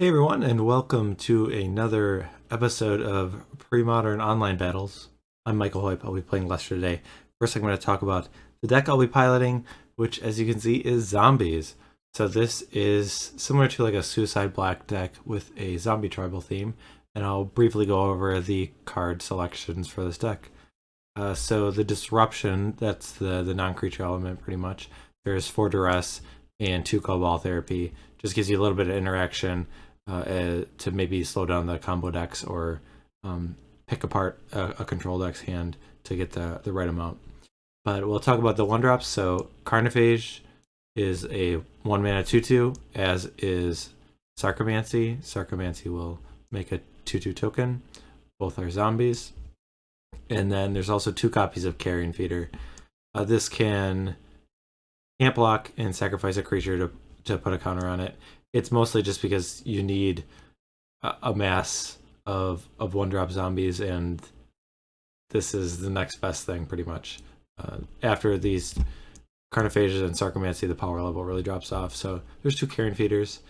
Hey everyone, and welcome to another episode of Premodern Online Battles. I'm Michael Hoyp. I'll be playing Lester today. First, I'm going to talk about the deck I'll be piloting, which, as you can see, is zombies. So this is similar to like a Suicide Black deck with a zombie tribal theme, and I'll briefly go over the card selections for this deck. So the Disruption, that's the non-creature element pretty much. There's 4 Duress and 2 Cabal Therapy. Just gives you a little bit of interaction to maybe slow down the combo decks or pick apart a control deck's hand to get the right amount. But we'll talk about the 1-drops. So Carnophage is a 1 mana 2/2, as is Sarcomancy. Sarcomancy will make a 2/2 token. Both are zombies. And then there's also 2 copies of Carrion Feeder. This can't block and sacrifice a creature to put a counter on it. It's mostly just because you need a mass of 1-drop zombies, and this is the next best thing pretty much. After these Carnophages and Sarcomancy, the power level really drops off. So there's 2 Carrion Feeders.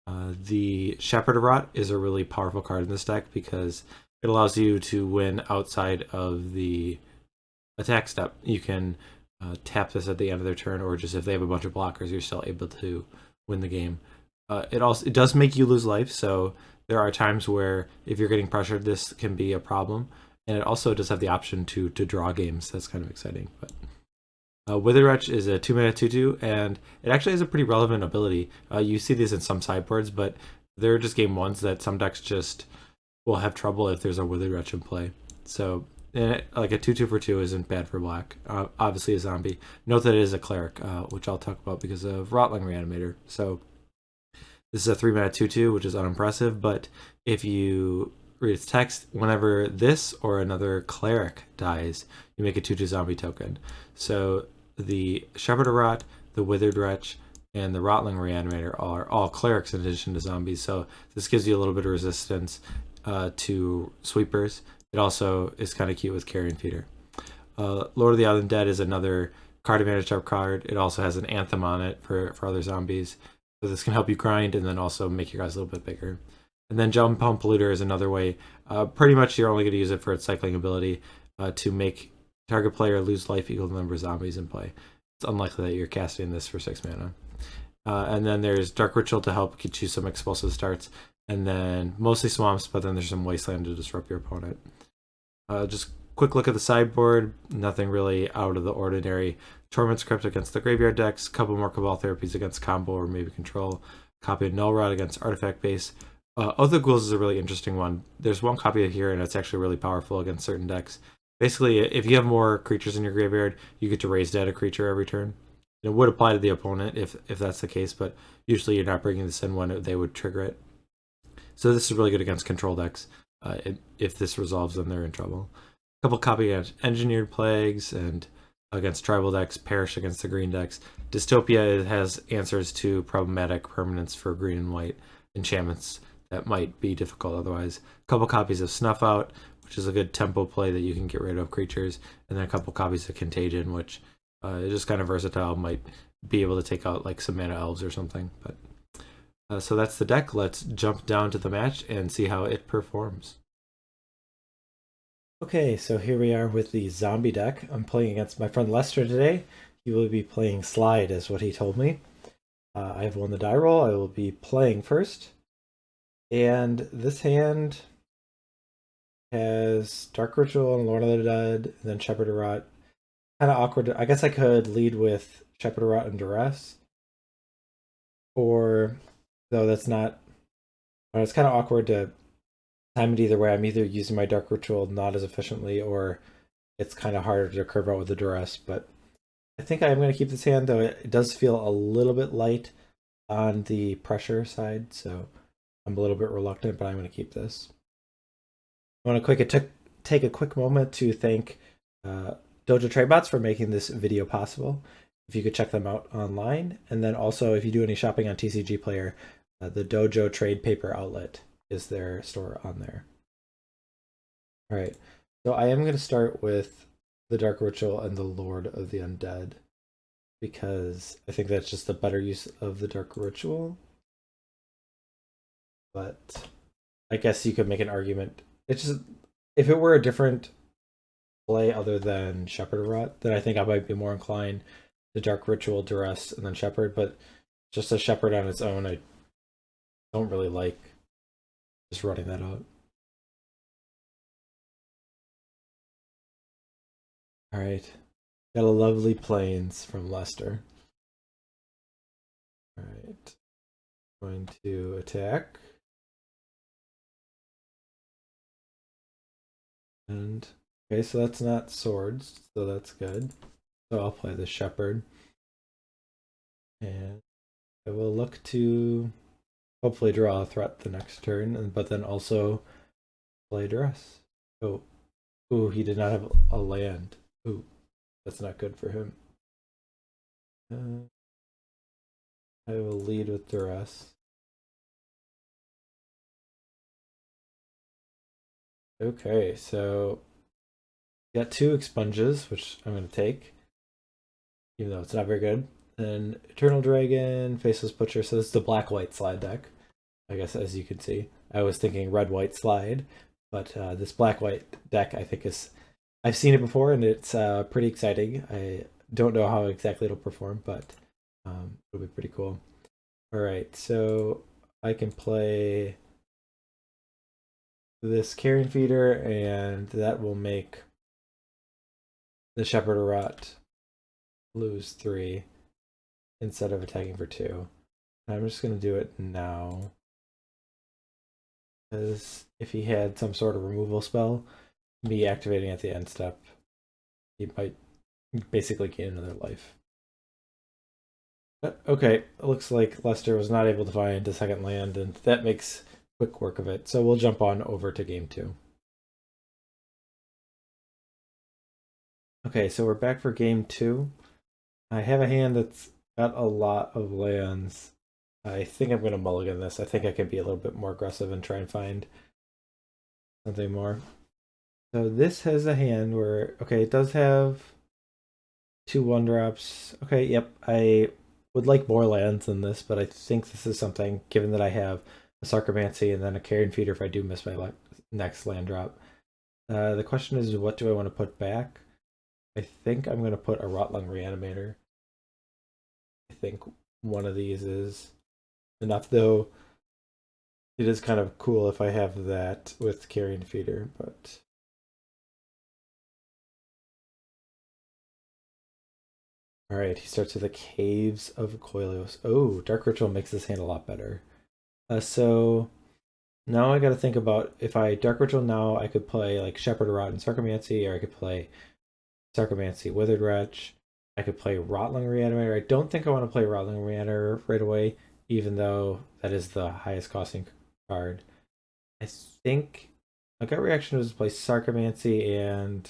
The Shepherd of Rot is a really powerful card in this deck because it allows you to win outside of the attack step. You can tap this at the end of their turn, or just if they have a bunch of blockers, you're still able to win the game. It does make you lose life, so there are times where if you're getting pressured, this can be a problem. And it also does have the option to draw games. That's kind of exciting. But Withered Wretch is a 2 mana 2/2, and it actually has a pretty relevant ability. You see these in some sideboards, but they're just game ones that some decks just will have trouble if there's a Withered Wretch in play. So like a 2/2 for 2 isn't bad for black. Obviously a zombie. Note that it is a cleric, which I'll talk about because of Rotlung Reanimator. So this is a 3 mana 2/2, which is unimpressive, but if you read its text, whenever this or another cleric dies, you make a 2/2 zombie token. So the Shepherd of Rot, the Withered Wretch, and the Rotlung Reanimator are all clerics in addition to zombies. So this gives you a little bit of resistance to sweepers. It also is kind of cute with Carrion Feeder. Lord of the Undead is another card advantage type card. It also has an anthem on it for other zombies. So this can help you grind and then also make your guys a little bit bigger. And then Gempalm Polluter is another way. Pretty much you're only going to use it for its cycling ability to make target player lose life equal to the number of zombies in play. It's unlikely that you're casting this for 6 mana. And then there's Dark Ritual to help get you some explosive starts. And then mostly swamps, but then there's some Wasteland to disrupt your opponent. Just quick look at the sideboard. Nothing really out of the ordinary. Tormod's Crypt against the graveyard decks. Couple more Cabal Therapies against combo or maybe control. Copy of Null Rod against artifact base. Oath of Ghouls is a really interesting one. There's one copy of here, and it's actually really powerful against certain decks. Basically, if you have more creatures in your graveyard, you get to raise dead a creature every turn. It would apply to the opponent if that's the case, but usually you're not bringing this in when they would trigger it. So this is really good against control decks. If this resolves, then they're in trouble. A couple copy against Engineered Plagues, and against tribal decks, Perish against the green decks. Dystopia has answers to problematic permanents for green and white enchantments that might be difficult otherwise. A couple copies of Snuff Out, which is a good tempo play that you can get rid of creatures, and then a couple copies of Contagion, which is just kind of versatile, might be able to take out like some mana elves or something. But so that's the deck. Let's jump down to the match and see how it performs. Okay, so here we are with the zombie deck. I'm playing against my friend Lester today. He will be playing Slide, is what he told me. I have won the die roll. I will be playing first. And this hand has Dark Ritual and Lord of the Dead, and then Shepherd of Rot. Kind of awkward. I guess I could lead with Shepherd of Rot and Duress. Or, though that's not... It's kind of awkward to time it either way. I'm either using my Dark Ritual not as efficiently, or it's kind of harder to curve out with the Duress. But I think I am going to keep this hand, though it does feel a little bit light on the pressure side, so I'm a little bit reluctant, but I'm going to keep this. I want to take a quick moment to thank DojoTradeBots for making this video possible. If you could check them out online, and then also if you do any shopping on TCG Player, the Dojo Trade Paper outlet is their store on there. All right, so I am going to start with the Dark Ritual and the Lord of the Undead, because I think that's just the better use of the Dark Ritual. but I guess you could make an argument. It's just, if it were a different play other than Shepherd Rot, then I think I might be more inclined to Dark Ritual, Duress, and then Shepherd, but just a Shepherd on its own, I don't really like just running that out. Alright. Got a lovely Plains from Leicester. Alright. Going to attack. And okay, so that's not swords, so that's good. So I'll play the Shepherd. And I will look to hopefully draw a threat the next turn, but then also play Duress. Oh, ooh, he did not have a land. Ooh, that's not good for him. I will lead with Duress. Okay, so got 2 expunges, which I'm going to take, even though it's not very good. Then Eternal Dragon, Faceless Butcher. So this is the black-white slide deck, I guess, as you can see. I was thinking red-white slide, but this black-white deck, I think, is... I've seen it before, and it's pretty exciting. I don't know how exactly it'll perform, but it'll be pretty cool. Alright, so I can play this Carrion Feeder, and that will make the Shepherd of Rot lose 3 instead of attacking for 2. I'm just going to do it now, because if he had some sort of removal spell, me activating at the end step, he might basically gain another life. But, okay, it looks like Leicester was not able to find a second land, and that makes quick work of it. So we'll jump on over to game 2. Okay, so we're back for game 2. I have a hand that's got a lot of lands. I think I'm going to mulligan this. I think I can be a little bit more aggressive and try and find something more. So this has a hand where, okay, it does have 2 1-drops. Okay, yep, I would like more lands than this, but I think this is something, given that I have a Sarcomancy and then a Carrion Feeder if I do miss my next land drop. The question is, what do I want to put back? I think I'm going to put a Rotlung Reanimator. I think one of these is enough, though it is kind of cool if I have that with Carrion Feeder, but... Alright, he starts with the Caves of Koilos. Oh, Dark Ritual makes this hand a lot better. So now I gotta think about, if I Dark Ritual now, I could play like Shepherd of Rot and Sarcomancy, or I could play Sarcomancy, Withered Wretch. I could play Rotlung Reanimator. I don't think I want to play Rotlung Reanimator right away, even though that is the highest costing card. I think my gut reaction was to play Sarcomancy, and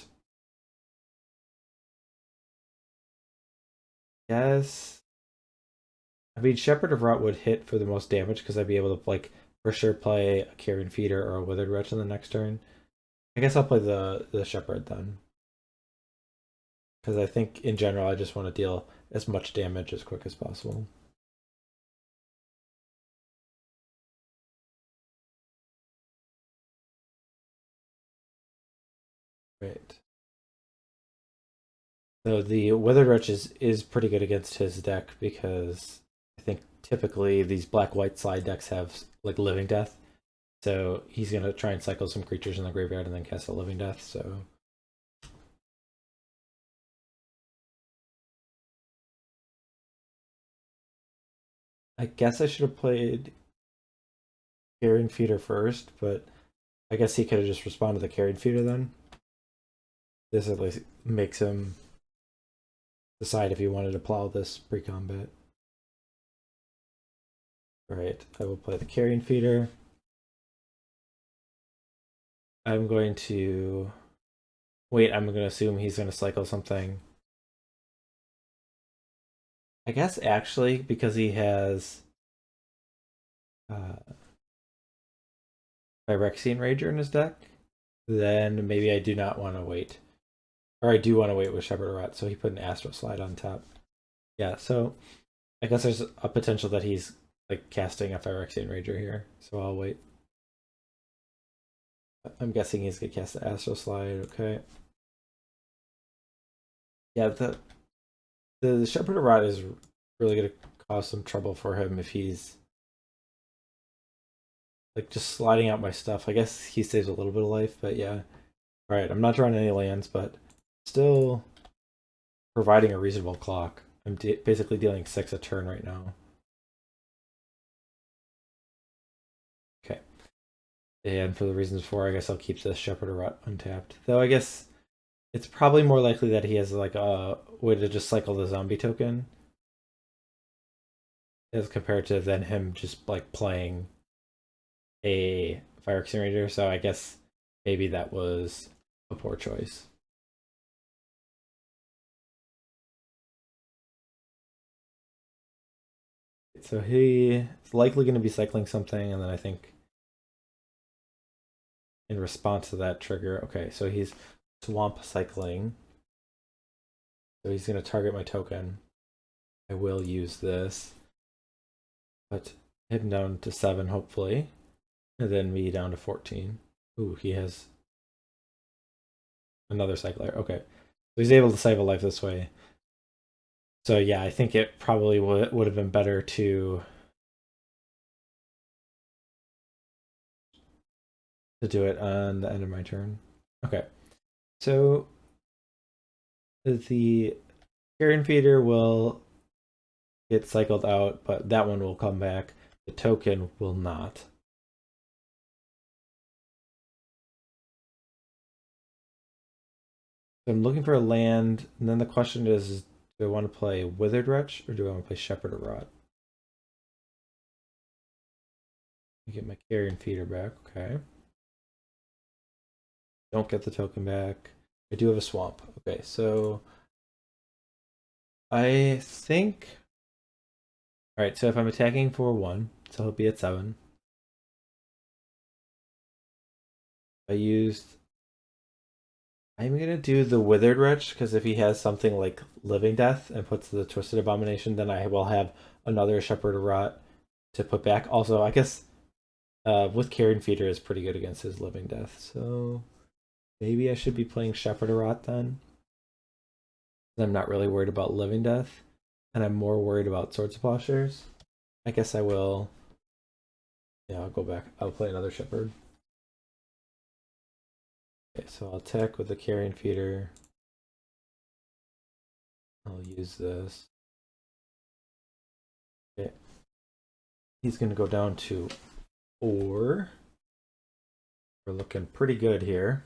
yes, I mean Shepherd of Rot would hit for the most damage because I'd be able to like for sure play a Carrion Feeder or a Withered Wretch in the next turn. I guess I'll play the Shepherd then, because I think in general I just want to deal as much damage as quick as possible. Right. So the Withered Wretch is pretty good against his deck, because I think typically these black-white slide decks have like Living Death. So he's going to try and cycle some creatures in the graveyard and then cast a Living Death, so... I guess I should have played Carrion Feeder first, but I guess he could have just responded to the Carrion Feeder then. This at least makes him decide if he wanted to plow this pre-combat. Alright, I will play the Carrion Feeder. I'm going to... Wait, I'm going to assume he's going to cycle something. I guess actually, because he has Phyrexian Rager in his deck, then maybe I do not want to wait. Or I do want to wait with Shepherd of Rot, so he put an Astral Slide on top. Yeah, so I guess there's a potential that he's like casting a Phyrexian Rager here, so I'll wait. I'm guessing he's gonna cast the Astral Slide. Okay. Yeah, the Shepherd of Rot is really gonna cause some trouble for him if he's like just sliding out my stuff. I guess he saves a little bit of life, but yeah. All right, I'm not drawing any lands, but still providing a reasonable clock. I'm basically dealing 6 a turn right now. Okay. And for the reasons before, I guess I'll keep the Shepherd of Rot untapped. Though I guess it's probably more likely that he has like a way to just cycle the zombie token as compared to then him just like playing a Phyrexian Rager. So I guess maybe that was a poor choice. So he is likely going to be cycling something, and then I think in response to that trigger, okay, so he's swamp cycling. So he's going to target my token. I will use this, but hit him down to 7, hopefully, and then me down to 14. Ooh, he has another cycler. Okay, so he's able to save a life this way. So yeah, I think it probably would have been better to do it on the end of my turn. Okay, so the Carrion Feeder will get cycled out, but that one will come back. The token will not. So I'm looking for a land, and then the question is, do I want to play Withered Wretch or do I want to play Shepherd of Rot? Get my Carrion Feeder back, okay. Don't get the token back. I do have a swamp. Okay, so I think... Alright, so if I'm attacking for 1, so he'll be at 7. I'm gonna do the Withered Wretch, because if he has something like Living Death and puts the Twisted Abomination, then I will have another Shepherd of Rot to put back. Also, I guess with Carrion Feeder is pretty good against his Living Death, so maybe I should be playing Shepherd of Rot then. I'm not really worried about Living Death, and I'm more worried about Swords of Plowshares. I guess I will. Yeah, I'll go back. I'll play another Shepherd. Okay, so I'll attack with the Carrion Feeder. I'll use this. Okay. He's going to go down to 4. We're looking pretty good here.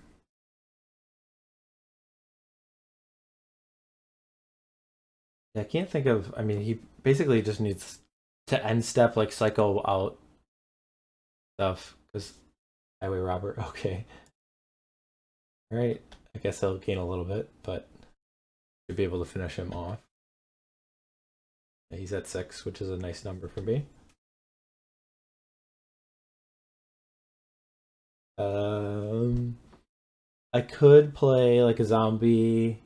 I can't think of... I mean, he basically just needs to end step, like cycle out stuff, because Highway Robber, okay. Alright, I guess he'll gain a little bit, but should be able to finish him off. Yeah, he's at 6, which is a nice number for me. I could play like a zombie.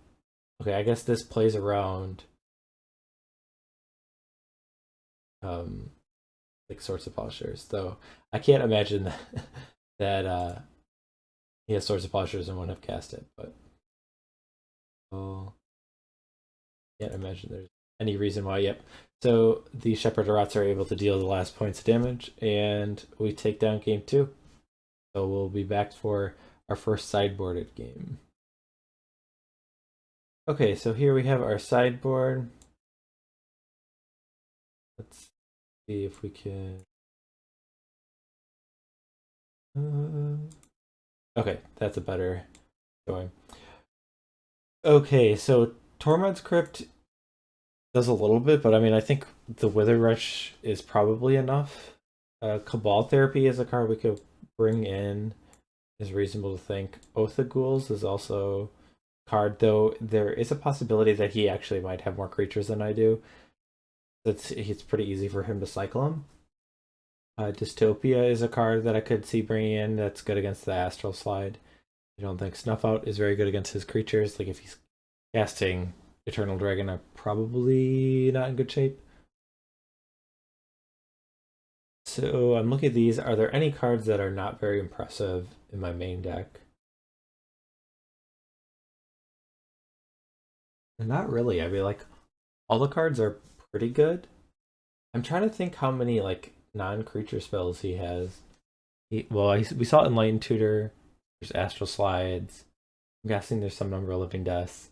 Okay, I guess this plays around like Swords of Plowshares, though I can't imagine that that he has Swords of Plowshares and won't have cast it, but can't imagine there's any reason why. Yep. So the Shepherd of Rots are able to deal the last points of damage, and we take down game 2. So we'll be back for our first sideboarded game. Okay, so here we have our sideboard. Let's see if we can... Okay, that's a better showing. Okay, so Tormod's Crypt does a little bit, but I mean, I think the Withered Wretch is probably enough. Cabal Therapy is a card we could bring in. Is reasonable to think. Oath of Ghouls is also a card, though there is a possibility that he actually might have more creatures than I do. It's pretty easy for him to cycle them. Dystopia is a card that I could see bringing in that's good against the Astral Slide. I don't think Snuff Out is very good against his creatures. Like if he's casting Eternal Dragon, I'm probably not in good shape. So I'm looking at these. Are there any cards that are not very impressive in my main deck? Not really. I mean, like, all the cards are pretty good. I'm trying to think how many, like, non-creature spells he has. We saw Enlightened Tutor. There's Astral Slides. I'm guessing there's some number of Living Deaths.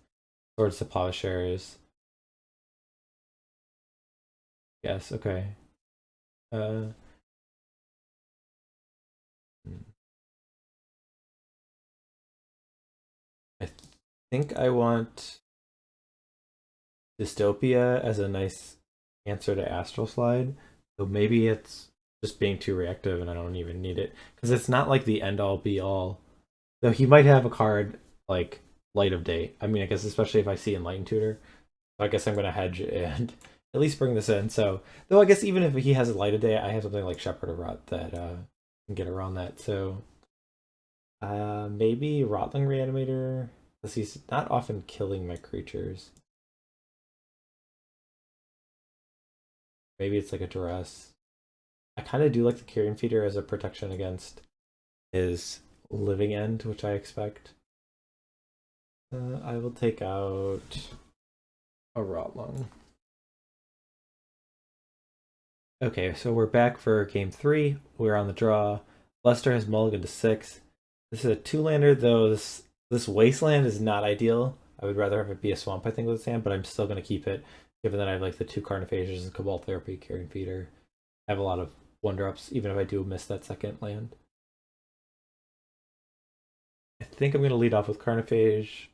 Swords to Plowshares. Yes, okay. Uh, I think I want Dystopia as a nice answer to Astral Slide. So maybe it's just being too reactive and I don't even need it. Because it's not like the end all be all. Though he might have a card like Light of Day. I mean, I guess especially if I see Enlightened Tutor. So I guess I'm going to hedge and at least bring this in. So, though I guess even if he has a Light of Day, I have something like Shepherd of Rot that can get around that. So maybe Rotlung Reanimator. Because he's not often killing my creatures. Maybe it's like a Duress. I kind of do like the Carrion Feeder as a protection against his living end, which I expect. I will take out a Rotlung. Okay, so we're back for game 3. We're on the draw. Lester has mulliganed to 6. This is a 2-lander, though this Wasteland is not ideal. I would rather have it be a swamp, I think, with this hand, but I'm still going to keep it, given that I have like the 2 Carnophages and Cabal Therapy, Carrion Feeder. I have a lot of 1-drops, even if I do miss that second land. I think I'm going to lead off with Carnophage.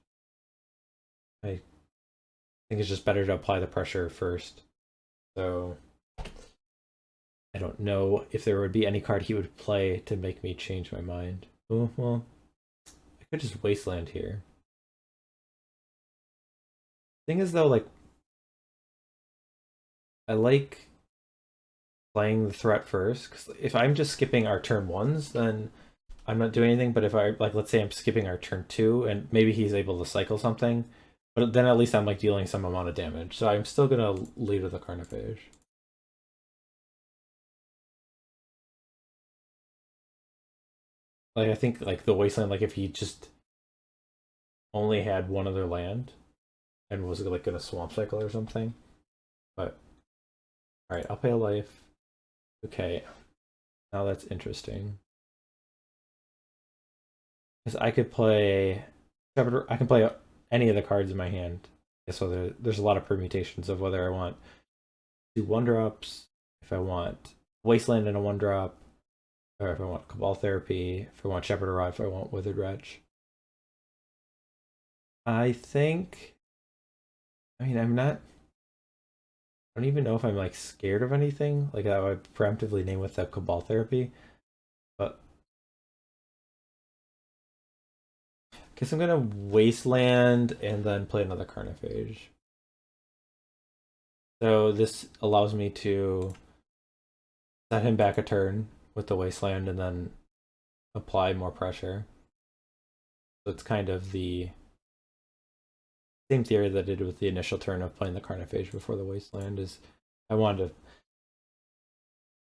I think it's just better to apply the pressure first. So I don't know if there would be any card he would play to make me change my mind. Oh, well, I could just Wasteland here. Thing is, though, like, I like playing the threat first, because if I'm just skipping our turn 1s, then I'm not doing anything. But if I, like, let's say I'm skipping our turn 2, and maybe he's able to cycle something, but then at least I'm, like, dealing some amount of damage. So I'm still going to lead with a Carnophage. Like, I think, like, the Wasteland, like, if he just only had one other land and was, like, going to Swamp Cycle or something. But, alright, I'll pay a life. Okay, now that's interesting. Because I could play... I can play any of the cards in my hand. So there's a lot of permutations of whether I want 2 1-drops, if I want Wasteland and a 1-drop, or if I want Cabal Therapy, if I want Shepherd of Rot, if I want Withered Wretch. I think... I mean, I'm not... I don't even know if I'm, like, scared of anything. Like, I would preemptively name with that Cabal Therapy. But I guess I'm gonna Wasteland and then play another Carnophage. So this allows me to set him back a turn with the Wasteland and then apply more pressure. So it's kind of the same theory that I did with the initial turn of playing the Carnophage before the Wasteland. Is I wanted to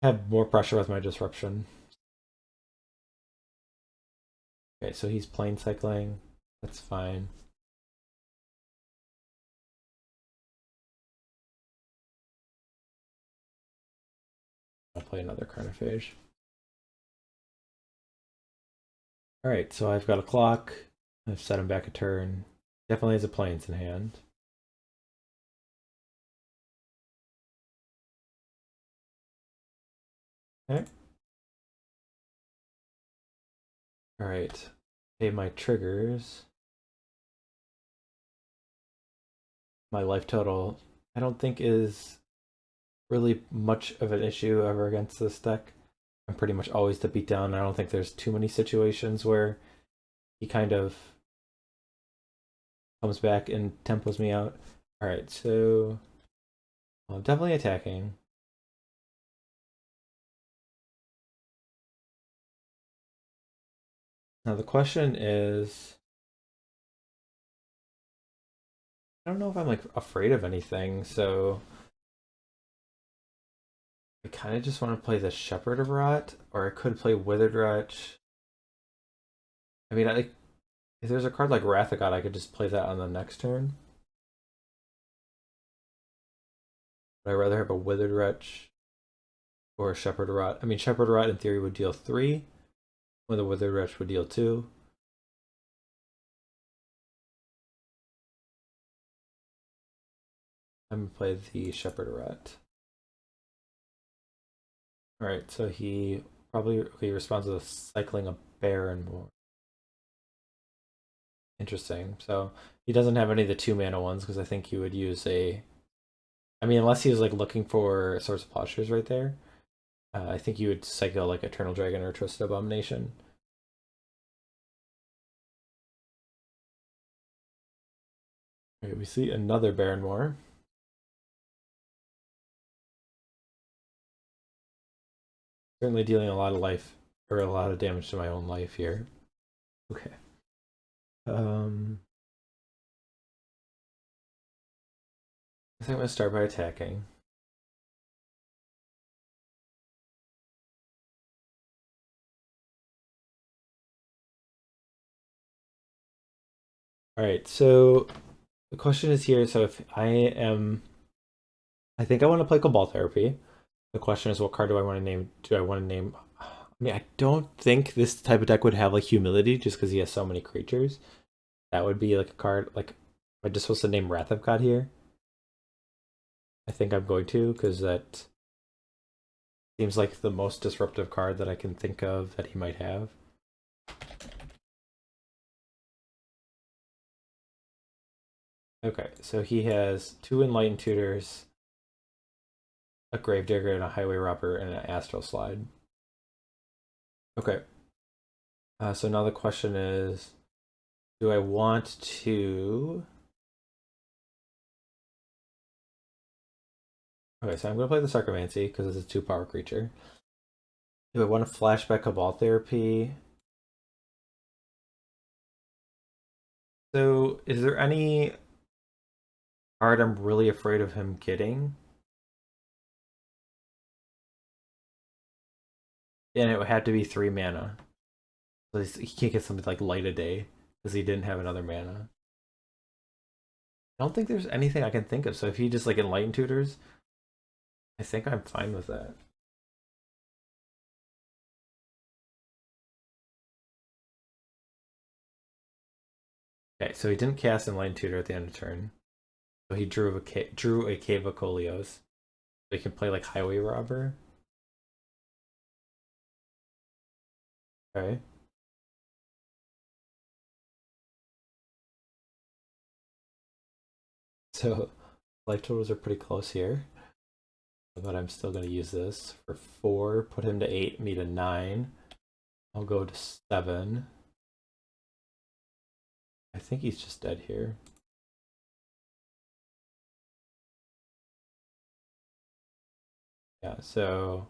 have more pressure with my disruption. Okay, so he's plane cycling. That's fine. I'll play another Carnophage. Alright, so I've got a clock. I've set him back a turn. Definitely has a planes in hand. Okay. Alright. Okay, my triggers. My life total, I don't think is really much of an issue ever against this deck. I'm pretty much always the beatdown. I don't think there's too many situations where he kind of comes back and tempos me out. Alright, so I'm definitely attacking. Now the question is, I don't know if I'm like afraid of anything, so I kind of just want to play the Shepherd of Rot, or I could play Withered Wretch. I mean, if there's a card like Wrath of God, I could just play that on the next turn. But I'd rather have a Withered Wretch or a Shepherd of Rot. I mean, Shepherd of Rot in theory would deal 3, when the Withered Wretch would deal 2. I'm gonna play the Shepherd of Rot. Alright, so he responds with cycling a Barren Moor. Interesting. So he doesn't have any of the 2-mana ones because I think he would use a. I mean, unless he was like looking for Swords of Plowshares right there, I think you would cycle like Eternal Dragon or Twisted Abomination. Okay, we see another Barren Moor. Certainly dealing a lot of life, or a lot of damage to my own life here. Okay. I think I'm going to start by attacking. Alright, so the question is here, so if I think I want to play Cabal Therapy. The question is, what card do I want to name? I mean, I don't think this type of deck would have like Humility just because he has so many creatures. That would be like a card, like, am I just supposed to name Wrath of God here? I think I'm going to, because that seems like the most disruptive card that I can think of that he might have. Okay, so he has 2 Enlightened Tutors, a Gravedigger, and a Highway Robber, and an Astral Slide. Okay. So now the question is, do I want to... Okay, so I'm going to play the Sarcomancy because it's a 2-power creature. Do I want to flashback Cabal Therapy? So, is there any card I'm really afraid of him getting? And it would have to be 3 mana. So he can't get something like Light of Day because he didn't have another mana. I don't think there's anything I can think of. So if he just like Enlightened Tutors, I think I'm fine with that. Okay, so he didn't cast Enlightened Tutor at the end of turn. So he drew a Cave of Koilos. So he can play like Highway Robber. Okay. So life totals are pretty close here. But I'm still going to use this for 4, put him to 8, me to 9. I'll go to 7. I think he's just dead here. Yeah, so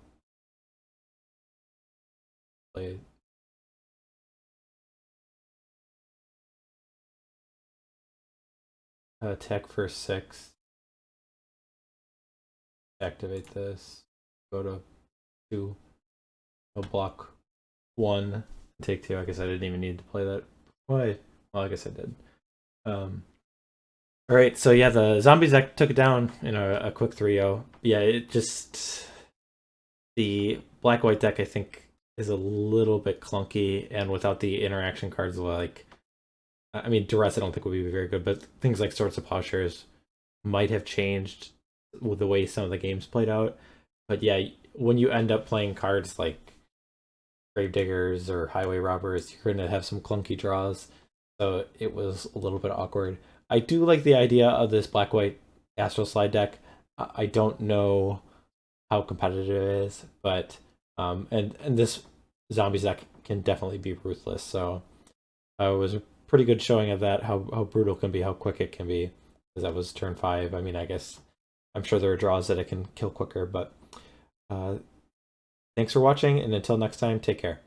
play. Attack for 6. Activate this. Go to 2. I'll block 1. Take 2. I guess I didn't even need to play that. Why? Well, I guess I did. Alright, so yeah, the zombies deck took it down in a quick 3-0. Yeah, it just... The black-white deck, I think, is a little bit clunky, and without the interaction cards like... I mean, Duress I don't think would be very good, but things like Swords of Plowshares might have changed with the way some of the games played out. But yeah, when you end up playing cards like Gravediggers or Highway Robbers, you're going to have some clunky draws. So it was a little bit awkward. I do like the idea of this black-white Astral Slide deck. I don't know how competitive it is, but and this Zombies deck can definitely be ruthless. So it was a pretty good showing of that, how brutal it can be, how quick it can be. Because that was turn 5. I mean, I guess I'm sure there are draws that it can kill quicker, but thanks for watching, and until next time, take care.